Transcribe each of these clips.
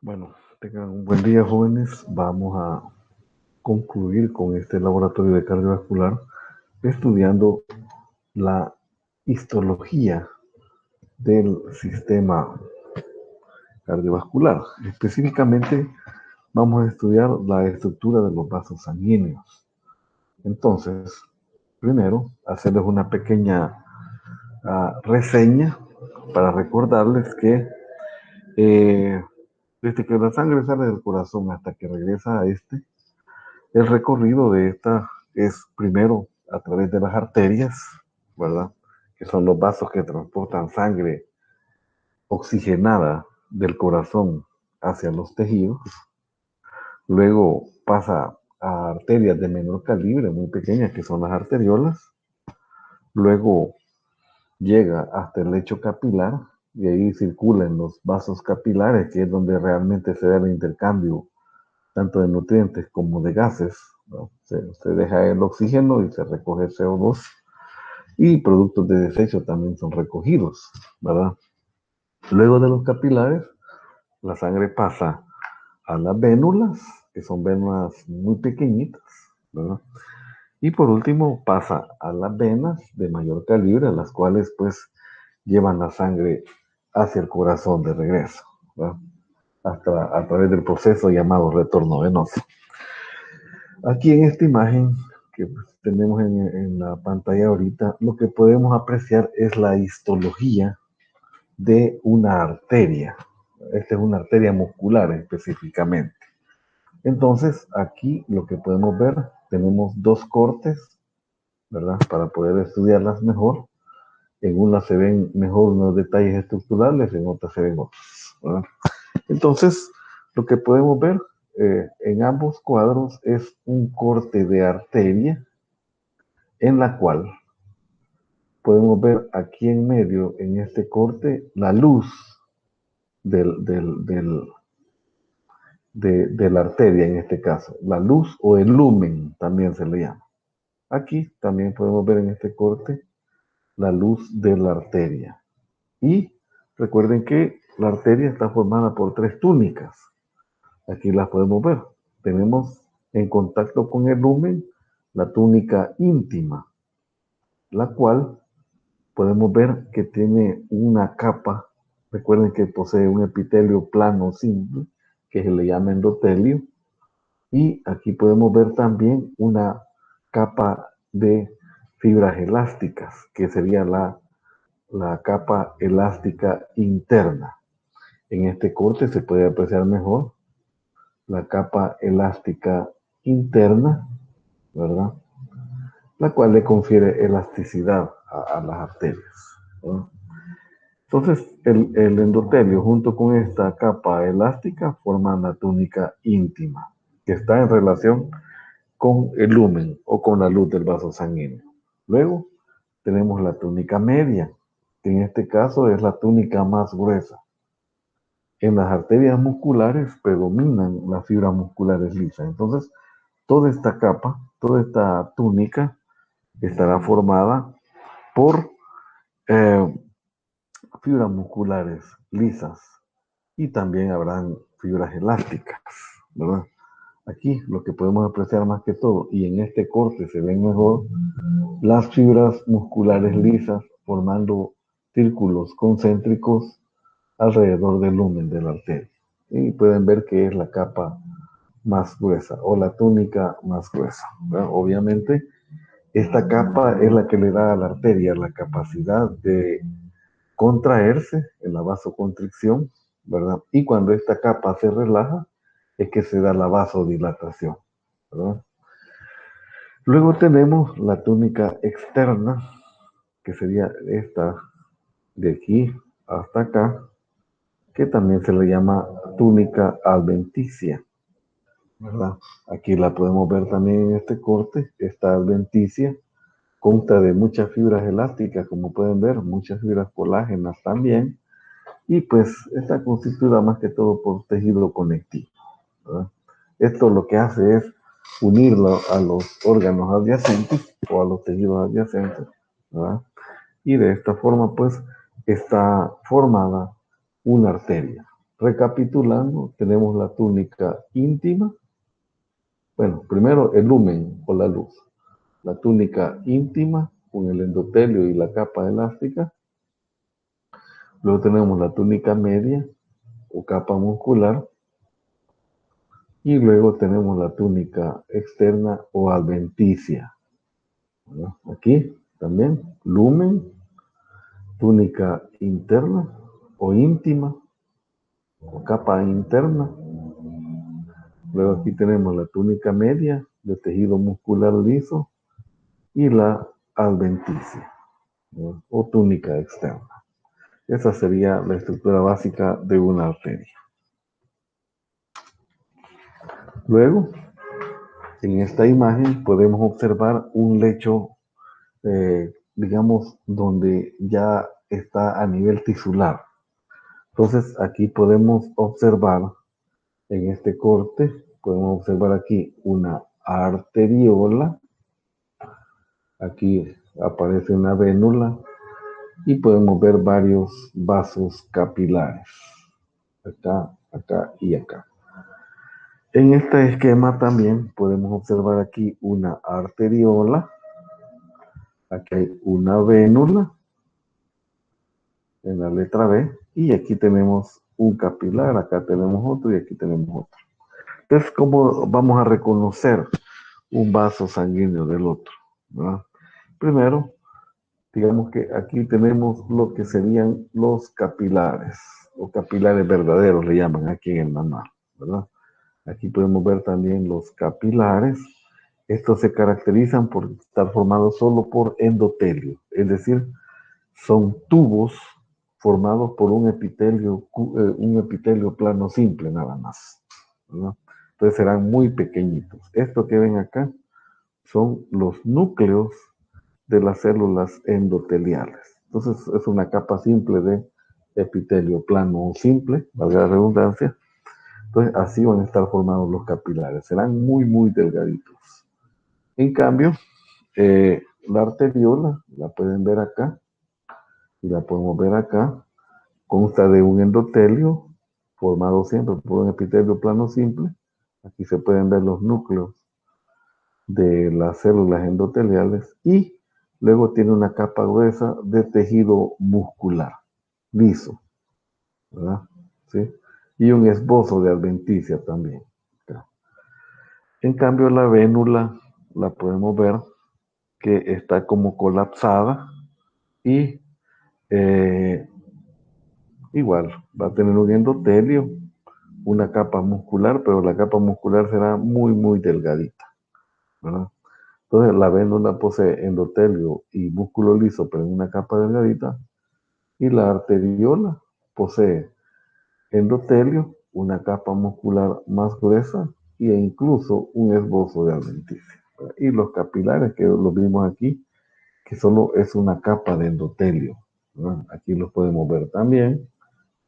Bueno, tengan un buen día, jóvenes. Vamos a concluir con este laboratorio de cardiovascular estudiando la histología del sistema cardiovascular. Específicamente, vamos a estudiar la estructura de los vasos sanguíneos. Entonces, primero, hacerles una pequeña reseña para recordarles que desde que la sangre sale del corazón hasta que regresa a el recorrido de esta es primero a través de las arterias, ¿verdad? Que son los vasos que transportan sangre oxigenada del corazón hacia los tejidos. Luego pasa a arterias de menor calibre, muy pequeñas, que son las arteriolas. Luego llega hasta el lecho capilar y ahí circula en los vasos capilares, que es donde realmente se da el intercambio tanto de nutrientes como de gases, ¿no? Se deja el oxígeno y se recoge CO2 y productos de desecho también son recogidos, ¿verdad? Luego de los capilares, la sangre pasa a las vénulas, que son venas muy pequeñitas, ¿verdad? Y por último pasa a las venas de mayor calibre, las cuales pues llevan la sangre hacia el corazón de regreso, ¿verdad? Hasta a través del proceso llamado retorno venoso. Aquí en esta imagen que tenemos en la pantalla ahorita, lo que podemos apreciar es la histología de una arteria. Esta es una arteria muscular específicamente. Entonces, aquí lo que podemos ver, tenemos dos cortes, ¿verdad? Para poder estudiarlas mejor. En una se ven mejor unos detalles estructurales, en otra se ven otros, ¿verdad? Entonces, lo que podemos ver en ambos cuadros es un corte de arteria en la cual podemos ver aquí en medio, en este corte, la luz del, del, del, de la arteria en este caso. La luz o el lumen también se le llama. Aquí también podemos ver en este corte la luz de la arteria. Y recuerden que la arteria está formada por tres túnicas. Aquí las podemos ver. Tenemos en contacto con el lumen la túnica íntima, la cual podemos ver que tiene una capa. Recuerden que posee un epitelio plano simple, que se le llama endotelio. Y aquí podemos ver también una capa de fibras elásticas, que sería la capa elástica interna. En este corte se puede apreciar mejor la capa elástica interna, ¿verdad? La cual le confiere elasticidad a las arterias, ¿verdad? Entonces, el endotelio junto con esta capa elástica forman la túnica íntima, que está en relación con el lumen o con la luz del vaso sanguíneo. Luego tenemos la túnica media, que en este caso es la túnica más gruesa. En las arterias musculares predominan las fibras musculares lisas. Entonces, toda esta capa, toda esta túnica estará formada por eh, fibras musculares lisas y también habrán fibras elásticas, ¿verdad? Aquí lo que podemos apreciar más que todo, y en este corte se ven mejor, las fibras musculares lisas formando círculos concéntricos alrededor del lumen de la arteria. Y pueden ver que es la capa más gruesa o la túnica más gruesa, ¿verdad? Obviamente, esta capa es la que le da a la arteria la capacidad de contraerse en la vasoconstricción, ¿verdad? Y cuando esta capa se relaja, es que se da la vasodilatación, ¿verdad? Luego tenemos la túnica externa, que sería esta de aquí hasta acá, que también se le llama túnica adventicia, ¿verdad? Aquí la podemos ver también en este corte. Esta adventicia consta de muchas fibras elásticas, como pueden ver, muchas fibras colágenas también, y pues está constituida más que todo por tejido conectivo, ¿verdad? Esto lo que hace es unirlo a los órganos adyacentes o a los tejidos adyacentes, ¿verdad? Y de esta forma pues está formada una arteria. Recapitulando, tenemos la túnica íntima. Bueno, primero el lumen o la luz. La túnica íntima con el endotelio y la capa elástica. Luego tenemos la túnica media o capa muscular. Y luego tenemos la túnica externa o adventicia. ¿No? Aquí también lumen, túnica interna o íntima o capa interna. Luego aquí tenemos la túnica media de tejido muscular liso y la adventicia, ¿no? O túnica externa. Esa sería la estructura básica de una arteria. Luego, en esta imagen podemos observar un lecho, digamos, donde ya está a nivel tisular. Entonces aquí podemos observar, en este corte, podemos observar aquí una arteriola. Aquí aparece una vénula y podemos ver varios vasos capilares. Acá, acá y acá. En este esquema también podemos observar aquí una arteriola. Aquí hay una vénula en la letra B y aquí tenemos un capilar, acá tenemos otro y aquí tenemos otro. Entonces, ¿cómo vamos a reconocer un vaso sanguíneo del otro? ¿Verdad? Primero, digamos que aquí tenemos lo que serían los capilares, o capilares verdaderos le llaman aquí en el manual, ¿verdad? Aquí podemos ver también los capilares. Estos se caracterizan por estar formados solo por endotelio, es decir, son tubos formados por un epitelio plano simple nada más, ¿verdad? Entonces serán muy pequeñitos. Esto que ven acá son los núcleos de las células endoteliales. Entonces es una capa simple de epitelio plano simple, valga la redundancia. Entonces así van a estar formados los capilares. Serán muy, muy delgaditos. En cambio, la arteriola, la pueden ver acá, y la podemos ver acá, consta de un endotelio formado siempre por un epitelio plano simple. Aquí se pueden ver los núcleos de las células endoteliales y luego tiene una capa gruesa de tejido muscular, liso, ¿verdad? ¿Sí? Y un esbozo de adventicia también. En cambio, la vénula la podemos ver que está como colapsada y igual va a tener un endotelio, una capa muscular, pero la capa muscular será muy, muy delgadita, ¿verdad? Entonces, la vénula posee endotelio y músculo liso, pero en una capa delgadita, y la arteriola posee endotelio, una capa muscular más gruesa e incluso un esbozo de adventicia. Y los capilares, que los vimos aquí, que solo es una capa de endotelio, ¿verdad? Aquí los podemos ver también.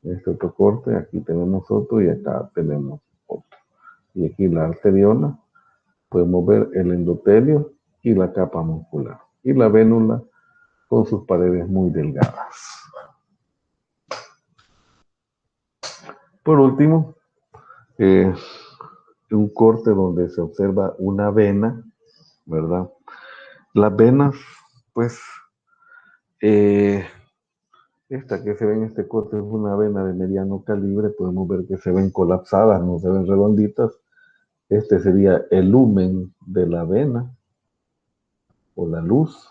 Este otro corte, aquí tenemos otro y acá tenemos otro. Y aquí la arteriola, podemos ver el endotelio y la capa muscular. Y la vénula con sus paredes muy delgadas. Por último, un corte donde se observa una vena, ¿verdad? Las venas, pues, esta que se ve en este corte es una vena de mediano calibre, podemos ver que se ven colapsadas, no se ven redonditas. Este sería el lumen de la vena o la luz.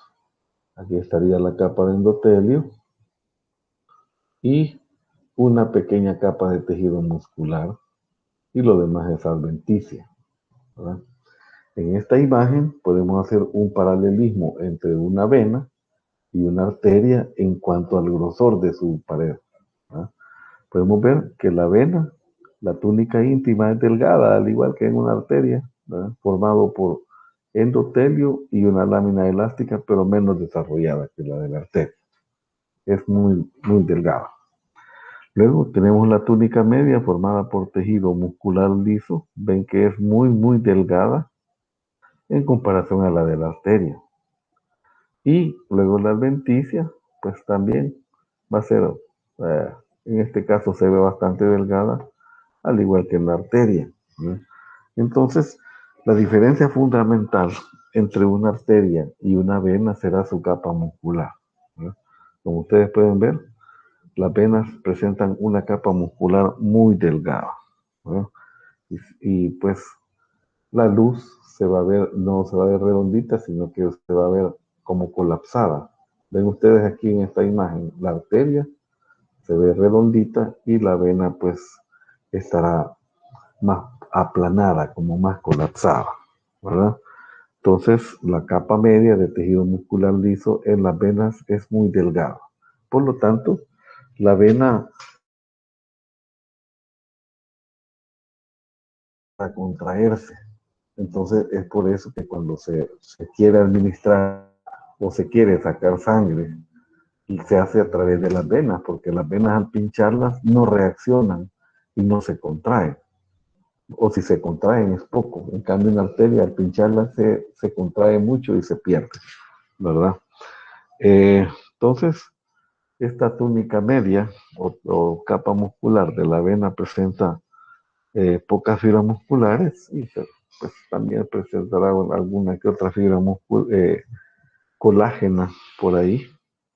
Aquí estaría la capa de endotelio y una pequeña capa de tejido muscular y lo demás es adventicia, ¿verdad? En esta imagen podemos hacer un paralelismo entre una vena y una arteria en cuanto al grosor de su pared, ¿verdad? Podemos ver que la vena, la túnica íntima es delgada, al igual que en una arteria, ¿verdad? Formado por endotelio y una lámina elástica, pero menos desarrollada que la de la arteria. Es muy, muy delgada. Luego tenemos la túnica media formada por tejido muscular liso. Ven que es muy, muy delgada en comparación a la de la arteria. Y luego la adventicia, pues también va a ser en este caso se ve bastante delgada, al igual que en la arteria. ¿Sí? Entonces, la diferencia fundamental entre una arteria y una vena será su capa muscular. ¿Sí? Como ustedes pueden ver, las venas presentan una capa muscular muy delgada. ¿No? Pues la luz se va a ver, no se va a ver redondita, sino que se va a ver como colapsada. Ven ustedes aquí en esta imagen, la arteria se ve redondita y la vena pues estará más aplanada, como más colapsada, ¿verdad? Entonces, la capa media de tejido muscular liso en las venas es muy delgada. Por lo tanto, la vena va a contraerse. Entonces, es por eso que cuando se quiere administrar o se quiere sacar sangre, y se hace a través de las venas, porque las venas al pincharlas no reaccionan y no se contraen. O si se contraen es poco. En cambio, en la arteria al pincharla se contrae mucho y se pierde, ¿verdad? Entonces, esta túnica media o capa muscular de la vena presenta pocas fibras musculares y pues, también presentará alguna que otra fibra colágena por ahí,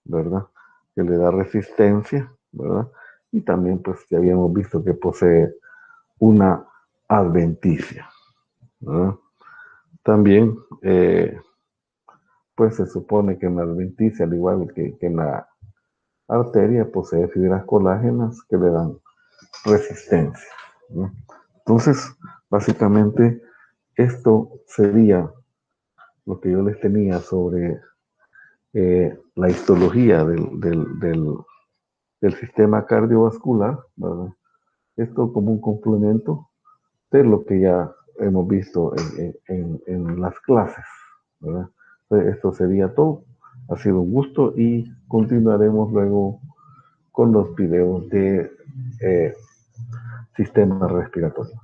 ¿verdad? Que le da resistencia, ¿verdad? Y también, pues, ya habíamos visto que posee una adventicia, ¿verdad? También, pues, se supone que en la adventicia, al igual que en la arteria, posee fibras colágenas que le dan resistencia, ¿no? Entonces, básicamente, esto sería lo que yo les tenía sobre la histología del sistema cardiovascular, ¿verdad? Esto como un complemento de lo que ya hemos visto en las clases, ¿verdad? Entonces, esto sería todo. Ha sido un gusto y continuaremos luego con los videos de sistema respiratorio.